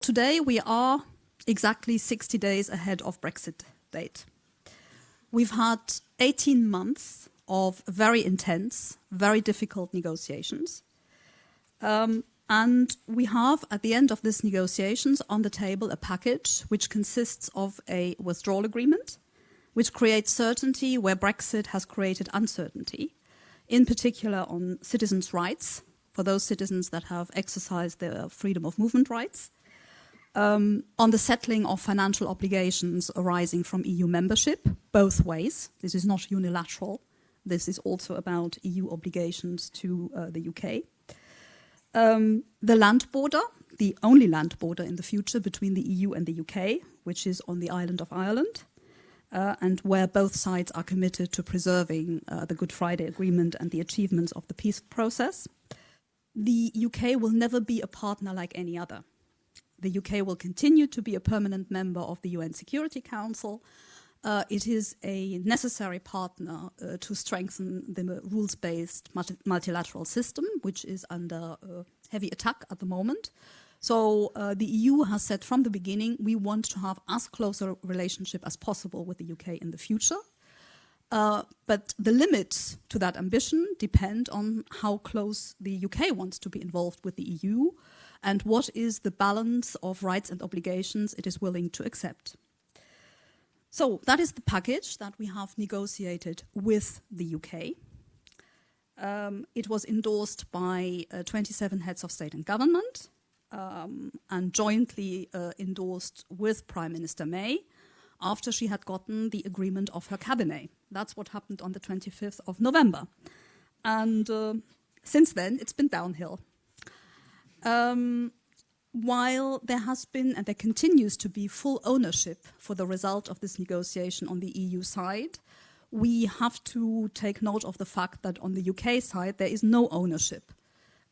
today we are exactly 60 days ahead of Brexit date. We've had 18 months of very intense, very difficult negotiations. And we have, at the end of these negotiations, on the table a package which consists of a withdrawal agreement, which creates certainty where Brexit has created uncertainty, in particular on citizens' rights, for those citizens that have exercised their freedom of movement rights, on the settling of financial obligations arising from EU membership, both ways. This is not unilateral. This is also about EU obligations to the UK. The land border, the only land border in the future between the EU and the UK, which is on the island of Ireland, and where both sides are committed to preserving the Good Friday Agreement and the achievements of the peace process. The UK will never be a partner like any other. The UK will continue to be a permanent member of the UN Security Council. It is a necessary partner to strengthen the rules-based multilateral system, which is under heavy attack at the moment. So the EU has said from the beginning, we want to have as close a relationship as possible with the UK in the future. But the limits to that ambition depend on how close the UK wants to be involved with the EU and what is the balance of rights and obligations it is willing to accept. So that is the package that we have negotiated with the UK. It was endorsed by 27 heads of state and government and jointly endorsed with Prime Minister May after she had gotten the agreement of her cabinet. That's what happened on the 25th of November. And since then, it's been downhill. While there has been and there continues to be full ownership for the result of this negotiation on the EU side, we have to take note of the fact that on the UK side there is no ownership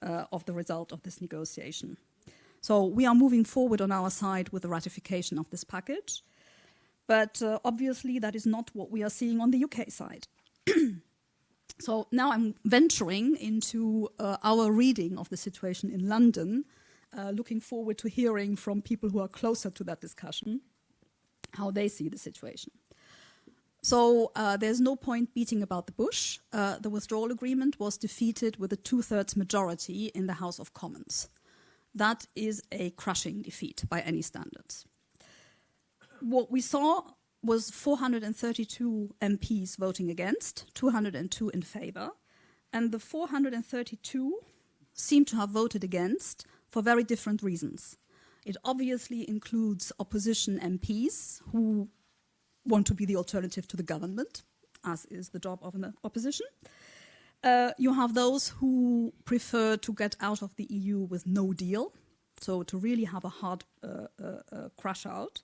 of the result of this negotiation. So we are moving forward on our side with the ratification of this package, but obviously that is not what we are seeing on the UK side. So now I'm venturing into our reading of the situation in London, looking forward to hearing from people who are closer to that discussion, how they see the situation. So there's no point beating about the bush. The withdrawal agreement was defeated with a 2/3 majority in the House of Commons. That is a crushing defeat by any standards. What we saw was 432 MPs voting against, 202 in favour, and the 432 seem to have voted against for very different reasons. It obviously includes opposition MPs who want to be the alternative to the government, as is the job of an opposition. You have those who prefer to get out of the EU with no deal, so to really have a hard crash out.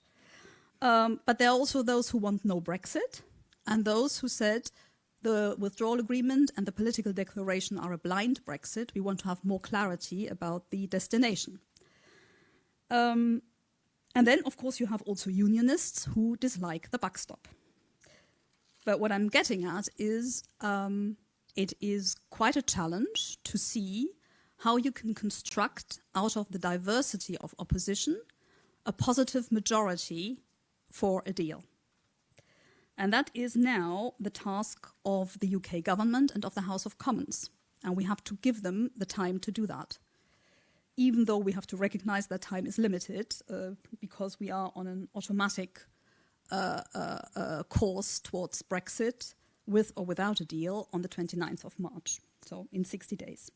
But there are also those who want no Brexit, and those who said the withdrawal agreement and the political declaration are a blind Brexit. We want to have more clarity about the destination. And then, of course, you have also unionists who dislike the backstop. But what I'm getting at is it is quite a challenge to see how you can construct out of the diversity of opposition a positive majority for a deal. And that is now the task of the UK government and of the House of Commons. And we have to give them the time to do that, even though we have to recognize that time is limited because we are on an automatic course towards Brexit, with or without a deal, on the 29th of March, so in 60 days.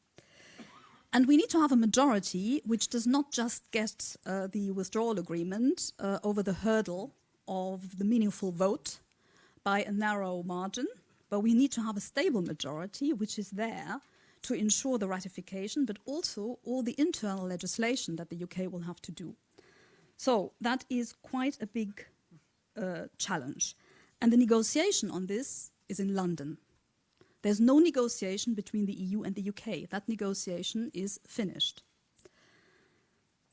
And we need to have a majority which does not just get the withdrawal agreement over the hurdle of the meaningful vote by a narrow margin, but we need to have a stable majority which is there to ensure the ratification, but also all the internal legislation that the UK will have to do. So that is quite a big challenge. And the negotiation on this is in London. There's no negotiation between the EU and the UK. That negotiation is finished.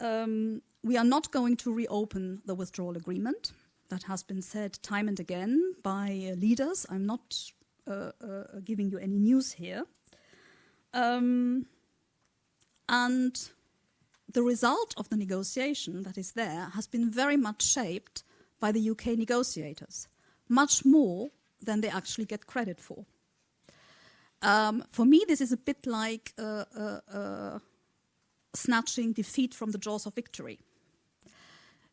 We are not going to reopen the withdrawal agreement. That has been said time and again by leaders. I'm not giving you any news here. And the result of the negotiation that is there has been very much shaped by the UK negotiators, much more than they actually get credit for. For me, this is a bit like snatching defeat from the jaws of victory.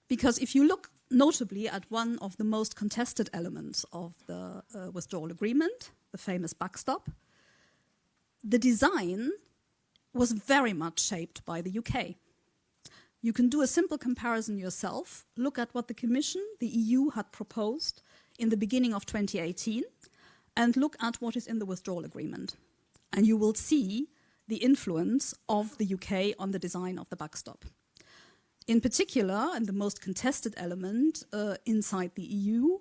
Because if you look notably at one of the most contested elements of the withdrawal agreement, the famous backstop, the design was very much shaped by the UK. You can do a simple comparison yourself. Look at what the Commission, the EU, had proposed in the beginning of 2018, and look at what is in the withdrawal agreement. And you will see the influence of the UK on the design of the backstop. In particular, and the most contested element inside the EU,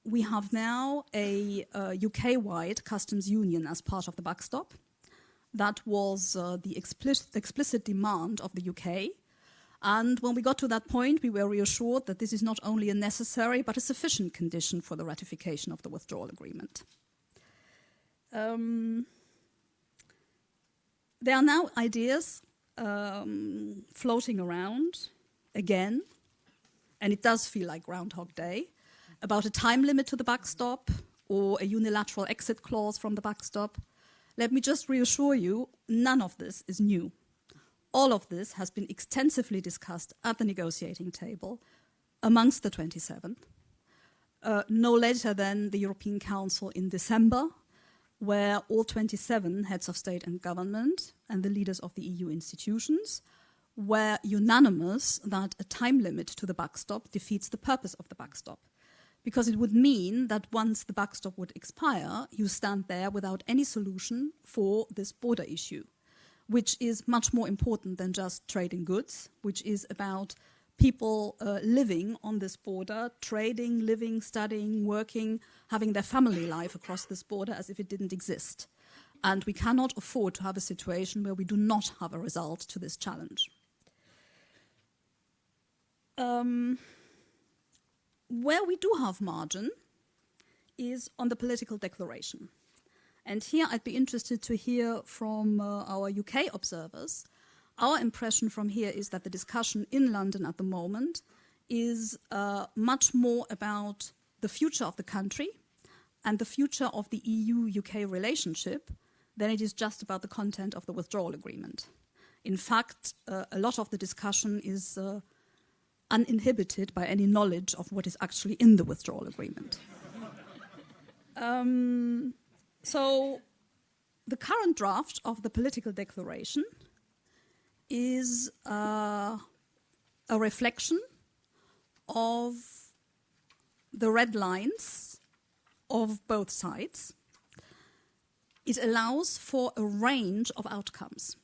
we have now a UK-wide customs union as part of the backstop. That was the explicit demand of the UK. And when we got to that point, we were reassured that this is not only a necessary but a sufficient condition for the ratification of the withdrawal agreement. There are now ideas floating around again, and it does feel like Groundhog Day, about a time limit to the backstop or a unilateral exit clause from the backstop. Let me just reassure you, none of this is new. All of this has been extensively discussed at the negotiating table amongst the 27, no later than the European Council in December, where all 27 heads of state and government and the leaders of the EU institutions were unanimous that a time limit to the backstop defeats the purpose of the backstop. Because it would mean that once the backstop would expire, you stand there without any solution for this border issue, which is much more important than just trading goods, which is about people living on this border, trading, living, studying, working, having their family life across this border as if it didn't exist. And we cannot afford to have a situation where we do not have a result to this challenge. Where we do have margin is on the political declaration. And here I'd be interested to hear from our UK observers. Our impression from here is that the discussion in London at the moment is much more about the future of the country and the future of the EU-UK relationship than it is just about the content of the withdrawal agreement. In fact, a lot of the discussion is uninhibited by any knowledge of what is actually in the withdrawal agreement. So the current draft of the political declaration is a reflection of the red lines of both sides. It allows for a range of outcomes.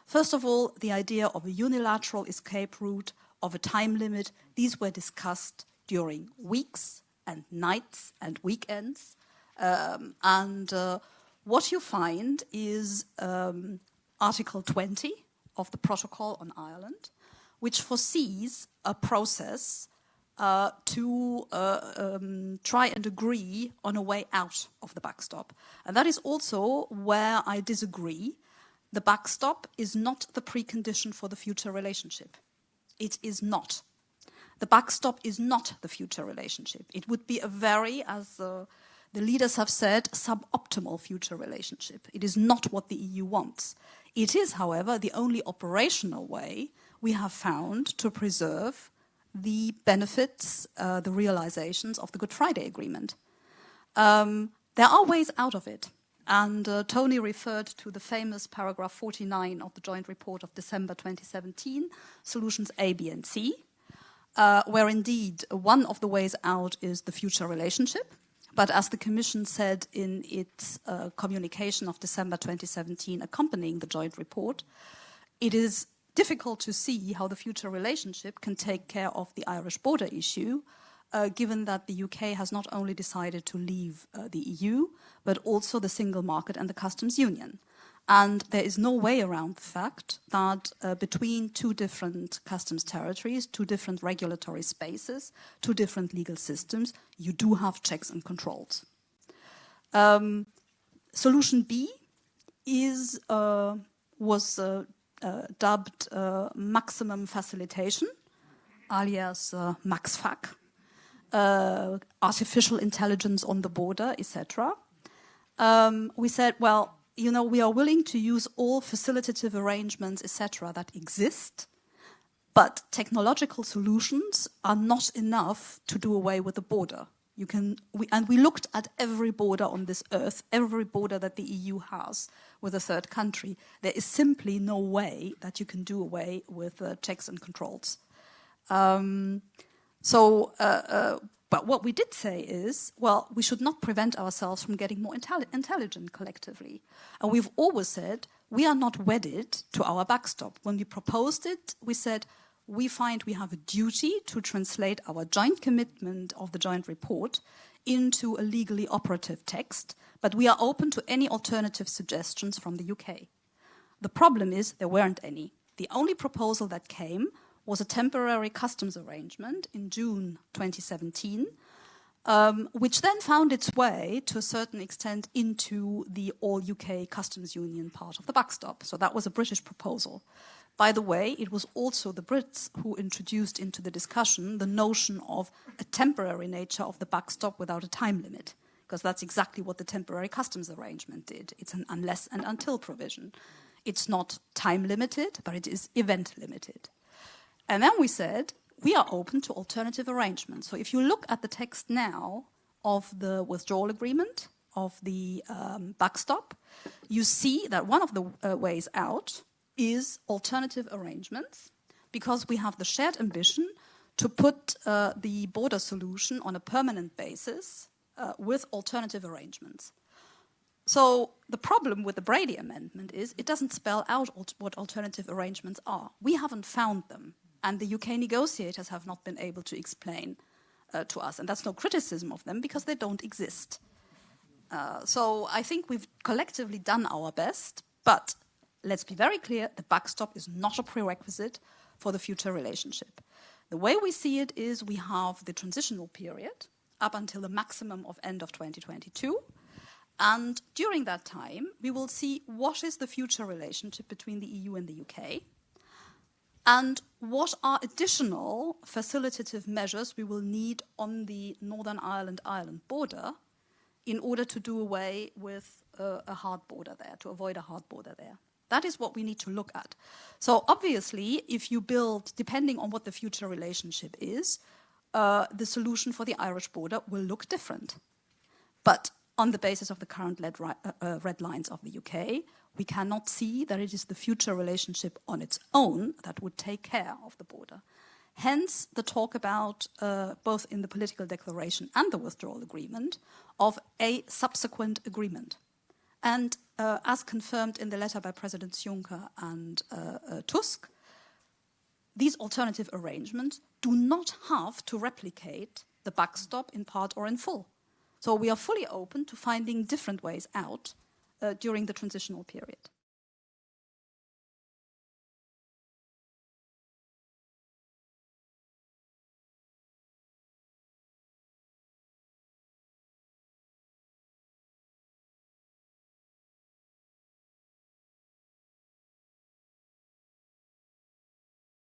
First of all, the idea of a unilateral escape route, of a time limit, these were discussed during weeks and nights and weekends. What you find is Article 20 of the Protocol on Ireland, which foresees a process to try and agree on a way out of the backstop. And that is also where I disagree. The backstop is not the precondition for the future relationship. It is not. The backstop is not the future relationship. It would be a very, as the leaders have said, suboptimal future relationship. It is not what the EU wants. It is, however, the only operational way we have found to preserve the benefits, the realizations of the Good Friday Agreement. There are ways out of it. And Tony referred to the famous paragraph 49 of the joint report of December 2017, Solutions A, B, and C, where indeed one of the ways out is the future relationship. But as the Commission said in its communication of December 2017 accompanying the joint report, it is difficult to see how the future relationship can take care of the Irish border issue, given that the UK has not only decided to leave the EU, but also the single market and the customs union. And there is no way around the fact that between two different customs territories, two different regulatory spaces, two different legal systems, you do have checks and controls. Solution B was dubbed maximum facilitation, alias MaxFac, artificial intelligence on the border, etc. We said, well, you know, we are willing to use all facilitative arrangements, etc., that exist, but technological solutions are not enough to do away with the border. We looked at every border on this earth, every border that the EU has with a third country. There is simply no way that you can do away with checks and controls. But what we did say is, well, we should not prevent ourselves from getting more intelligent collectively. And we've always said, we are not wedded to our backstop. When we proposed it, we said, we find we have a duty to translate our joint commitment of the joint report into a legally operative text, but we are open to any alternative suggestions from the UK. The problem is there weren't any. The only proposal that came was a temporary customs arrangement in June 2017, which then found its way to a certain extent into the all-UK customs union part of the backstop. So that was a British proposal. By the way, it was also the Brits who introduced into the discussion the notion of a temporary nature of the backstop without a time limit, because that's exactly what the temporary customs arrangement did. It's an unless and until provision. It's not time limited, but it is event limited. And then we said, we are open to alternative arrangements. So if you look at the text now of the withdrawal agreement, of the backstop, you see that one of the ways out is alternative arrangements, because we have the shared ambition to put the border solution on a permanent basis with alternative arrangements. So the problem with the Brady Amendment is it doesn't spell out what alternative arrangements are. We haven't found them, and the UK negotiators have not been able to explain to us. And that's no criticism of them, because they don't exist. So I think we've collectively done our best, but let's be very clear, the backstop is not a prerequisite for the future relationship. The way we see it is we have the transitional period up until the maximum of end of 2022. And during that time, we will see what is the future relationship between the EU and the UK, and what are additional facilitative measures we will need on the Northern Ireland border in order to do away with a hard border there, to avoid a hard border there. That is what we need to look at. So obviously, if you build, depending on what the future relationship is, the solution for the Irish border will look different. But on the basis of the current red lines of the UK, we cannot see that it is the future relationship on its own that would take care of the border. Hence, the talk about, both in the political declaration and the withdrawal agreement, of a subsequent agreement. And as confirmed in the letter by Presidents Juncker and Tusk, these alternative arrangements do not have to replicate the backstop in part or in full. So we are fully open to finding different ways out during the transitional period.